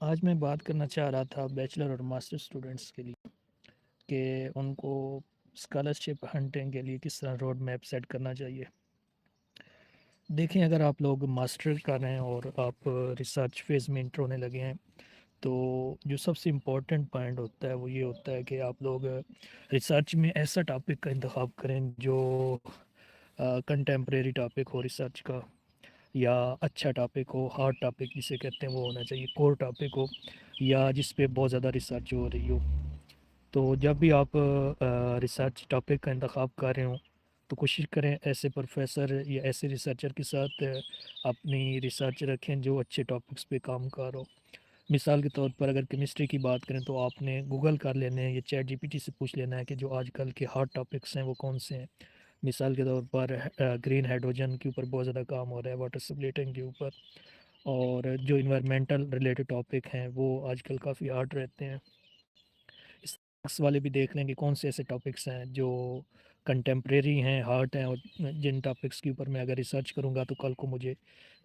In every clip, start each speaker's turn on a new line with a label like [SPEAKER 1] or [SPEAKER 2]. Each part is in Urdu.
[SPEAKER 1] آج میں بات کرنا چاہ رہا تھا بیچلر اور ماسٹر اسٹوڈنٹس کے لیے کہ ان کو اسکالرشپ ہنٹنگ کے لیے کس طرح روڈ میپ سیٹ کرنا چاہیے۔ دیکھیں، اگر آپ لوگ ماسٹر کر رہے ہیں اور آپ ریسرچ فیز میں انٹر ہونے لگے ہیں تو جو سب سے امپورٹنٹ پوائنٹ ہوتا ہے وہ یہ ہوتا ہے کہ آپ لوگ ریسرچ میں ایسا ٹاپک کا انتخاب کریں جو کنٹمپریری ٹاپک ہو ریسرچ کا، یا اچھا ٹاپک ہو، ہارڈ ٹاپک جسے کہتے ہیں وہ ہونا چاہیے، کور ٹاپک ہو، یا جس پہ بہت زیادہ ریسرچ ہو رہی ہو۔ تو جب بھی آپ ریسرچ ٹاپک کا انتخاب کر رہے ہوں تو کوشش کریں ایسے پروفیسر یا ایسے ریسرچر کے ساتھ اپنی ریسرچ رکھیں جو اچھے ٹاپکس پہ کام کر ہو۔ مثال کے طور پر اگر کیمسٹری کی بات کریں تو آپ نے گوگل کر لینا ہے یا چیٹ جی پی ٹی سے پوچھ لینا ہے کہ جو آج کل کے ہارڈ ٹاپکس ہیں وہ کون سے ہیں۔ مثال کے طور پر گرین ہائیڈروجن کے اوپر بہت زیادہ کام ہو رہا ہے، واٹر سپلیٹنگ کے اوپر، اور جو انوائرمنٹل ریلیٹڈ ٹاپک ہیں وہ آج کل کافی ہارڈ رہتے ہیں۔ اس والے بھی دیکھ لیں کہ کون سے ایسے ٹاپکس ہیں جو کنٹمپریری ہیں، ہارٹ ہیں، اور جن ٹاپکس کے اوپر میں اگر ریسرچ کروں گا تو کل کو مجھے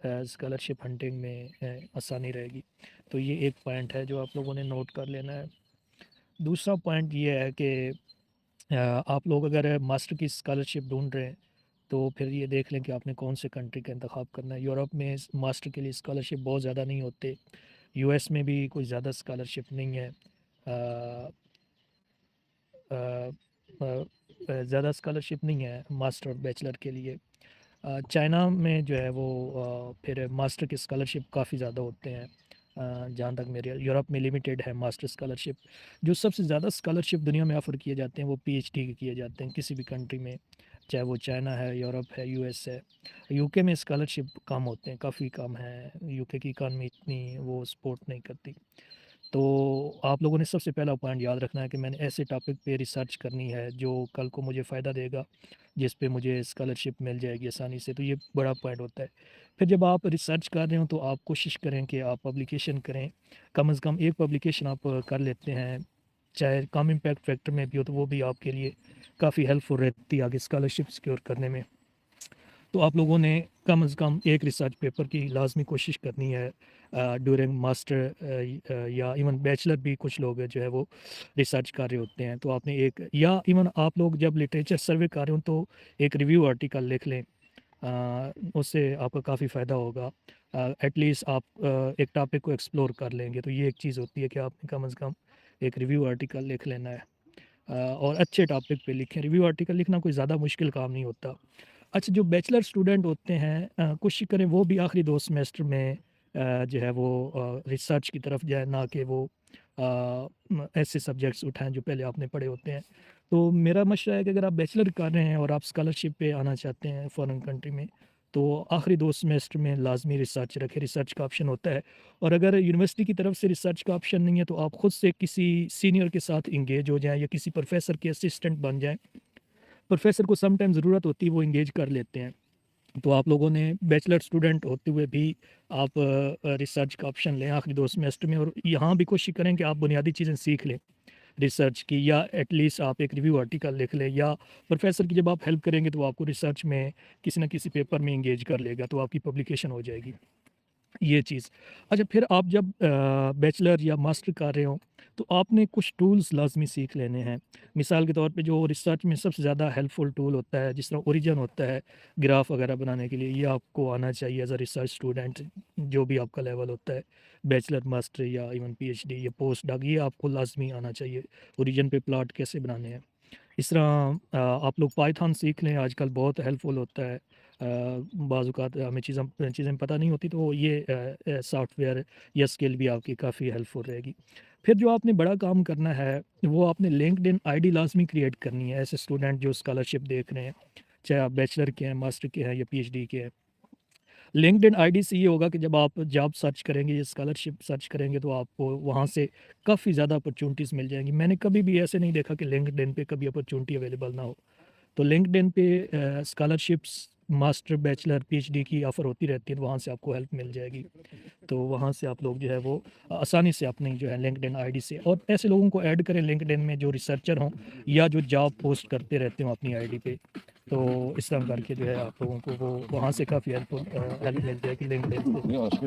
[SPEAKER 1] اسکالرشپ ہنٹنگ میں آسانی رہے گی۔ تو یہ ایک پوائنٹ ہے جو آپ لوگوں نے نوٹ کر لینا ہے۔ دوسرا پوائنٹ یہ ہے کہ آپ لوگ اگر ماسٹر کی اسکالرشپ ڈھونڈ رہے ہیں تو پھر یہ دیکھ لیں کہ آپ نے کون سے کنٹری کا انتخاب کرنا ہے۔ یورپ میں ماسٹر کے لیے اسکالرشپ بہت زیادہ نہیں ہوتے، یو ایس میں بھی کوئی زیادہ اسکالرشپ نہیں ہے، زیادہ اسکالرشپ نہیں ہے ماسٹر اور بیچلر کے لیے۔ چائنا میں جو ہے وہ پھر ماسٹر کی اسکالرشپ کافی زیادہ ہوتے ہیں، جہاں تک میرے یورپ میں لمیٹیڈ ہے ماسٹر اسکالرشپ۔ جو سب سے زیادہ اسکالرشپ دنیا میں آفر کیے جاتے ہیں وہ پی ایچ ڈی کے کیے جاتے ہیں کسی بھی کنٹری میں، چاہے وہ چائنا ہے، یورپ ہے، یو ایس ہے۔ یو کے میں اسکالرشپ کم ہوتے ہیں، کافی کم ہیں، یو کے کی اکانومی اتنی وہ سپورٹ نہیں کرتی۔ تو آپ لوگوں نے سب سے پہلا پوائنٹ یاد رکھنا ہے کہ میں نے ایسے ٹاپک پہ ریسرچ کرنی ہے جو کل کو مجھے فائدہ دے گا، جس پہ مجھے اسکالرشپ مل جائے گی آسانی سے۔ تو یہ بڑا پوائنٹ ہوتا ہے۔ پھر جب آپ ریسرچ کر رہے ہوں تو آپ کوشش کریں کہ آپ پبلیکیشن کریں، کم از کم ایک پبلیکیشن آپ کر لیتے ہیں، چاہے کم امپیکٹ فیکٹر میں بھی ہو تو وہ بھی آپ کے لیے کافی ہیلپ فل رہتی ہے آگے اسکالرشپ سیکیور کرنے میں۔ تو آپ لوگوں نے کم از کم ایک ریسرچ پیپر کی لازمی کوشش کرنی ہے ڈیورنگ ماسٹر یا ایون بیچلر بھی کچھ لوگ جو ہے وہ ریسرچ کر رہے ہوتے ہیں۔ تو آپ نے ایک، یا ایون آپ لوگ جب لٹریچر سروے کر رہے ہوں تو ایک ریویو آرٹیکل لکھ لیں، اس سے آپ کا کافی فائدہ ہوگا۔ ایٹ لیسٹ آپ ایک ٹاپک کو ایکسپلور کر لیں گے۔ تو یہ ایک چیز ہوتی ہے کہ آپ نے کم از کم ایک ریویو آرٹیکل لکھ لینا ہے، اور اچھے ٹاپک پہ لکھیں۔ ریویو آرٹیکل لکھنا کوئی زیادہ مشکل کام نہیں ہوتا۔ اچھا، جو بیچلر اسٹوڈنٹ ہوتے ہیں کوشش کریں وہ بھی آخری 2 سیمیسٹر میں جو ہے وہ ریسرچ کی طرف جائے، نہ کہ وہ ایسے سبجیکٹس اٹھائیں جو پہلے آپ نے پڑھے ہوتے ہیں۔ تو میرا مشورہ ہے کہ اگر آپ بیچلر کر رہے ہیں اور آپ اسکالرشپ پہ آنا چاہتے ہیں فارن کنٹری میں تو آخری 2 سیمیسٹر میں لازمی ریسرچ رکھیں، ریسرچ کا آپشن ہوتا ہے۔ اور اگر یونیورسٹی کی طرف سے ریسرچ کا آپشن نہیں ہے تو آپ خود سے کسی سینئر کے ساتھ انگیج ہو جائیں یا کسی پروفیسر کے اسسٹنٹ بن جائیں۔ پروفیسر کو سم ٹائم ضرورت ہوتی ہے، وہ انگیج کر لیتے ہیں۔ تو آپ لوگوں نے بیچلر اسٹوڈنٹ ہوتے ہوئے بھی آپ ریسرچ کا آپشن لیں آخری 2 سیمیسٹر میں، اور یہاں بھی کوشش کریں کہ آپ بنیادی چیزیں سیکھ لیں ریسرچ کی، یا ایٹ لیسٹ آپ ایک ریویو آرٹیکل لکھ لیں، یا پروفیسر کی جب آپ ہیلپ کریں گے تو آپ کو ریسرچ میں کسی نہ کسی پیپر میں انگیج کر لے گا، تو آپ کی پبلیکیشن ہو جائے گی یہ چیز۔ اچھا، پھر آپ جب بیچلر یا ماسٹر کر رہے ہوں تو آپ نے کچھ ٹولز لازمی سیکھ لینے ہیں۔ مثال کے طور پہ جو ریسرچ میں سب سے زیادہ ہیلپ فل ٹول ہوتا ہے، جس طرح اوریجن ہوتا ہے گراف وغیرہ بنانے کے لیے، یہ آپ کو آنا چاہیے ایز اے ریسرچ اسٹوڈنٹ، جو بھی آپ کا لیول ہوتا ہے، بیچلر، ماسٹر یا ایون پی ایچ ڈی یا پوسٹ ڈاک، یہ آپ کو لازمی آنا چاہیے، اوریجن پہ پلاٹ کیسے بنانے ہیں۔ اس طرح آپ لوگ پائتھن سیکھ لیں، آج کل بہت ہیلپ فل ہوتا ہے۔ بعض اوقات ہمیں چیزیں پتہ نہیں ہوتی تو یہ سافٹ ویئر یا اسکل بھی آپ کی کافی ہیلپ فل رہے گی۔ پھر جو آپ نے بڑا کام کرنا ہے وہ آپ نے لنکڈ ان آئی ڈی لازمی کریٹ کرنی ہے ایسے اسٹوڈنٹ جو اسکالرشپ دیکھ رہے ہیں، چاہے آپ بیچلر کے ہیں، ماسٹر کے ہیں یا پی ایچ ڈی کے ہیں۔ لنکڈ ان آئی ڈی سے یہ ہوگا کہ جب آپ جاب سرچ کریں گے یا اسکالرشپ سرچ کریں گے تو آپ کو وہاں سے کافی زیادہ اپرچونیٹیز مل جائیں گی۔ میں نے کبھی بھی ایسے نہیں دیکھا کہ لنکڈ ان پہ کبھی اپرچونیٹی اویلیبل نہ ہو۔ تو لنکڈ ان پہ scholarships master, bachelor, P H D کی آفر ہوتی رہتی ہے، وہاں سے آپ کو ہیلپ مل جائے گی۔ تو وہاں سے آپ لوگ جو ہے وہ آسانی سے اپنی جو ہے لنکڈ ان آئی ڈی سے، اور ایسے لوگوں کو ایڈ کریں لنکڈ ان میں جو ریسرچر ہوں یا جو جاب پوسٹ کرتے رہتے ہوں اپنی آئی ڈی پہ۔ تو اس طرح کر کے جو ہے آپ لوگوں کو وہ وہاں سے کافی ہیلپ مل جائے گی لنکڈ ان سے۔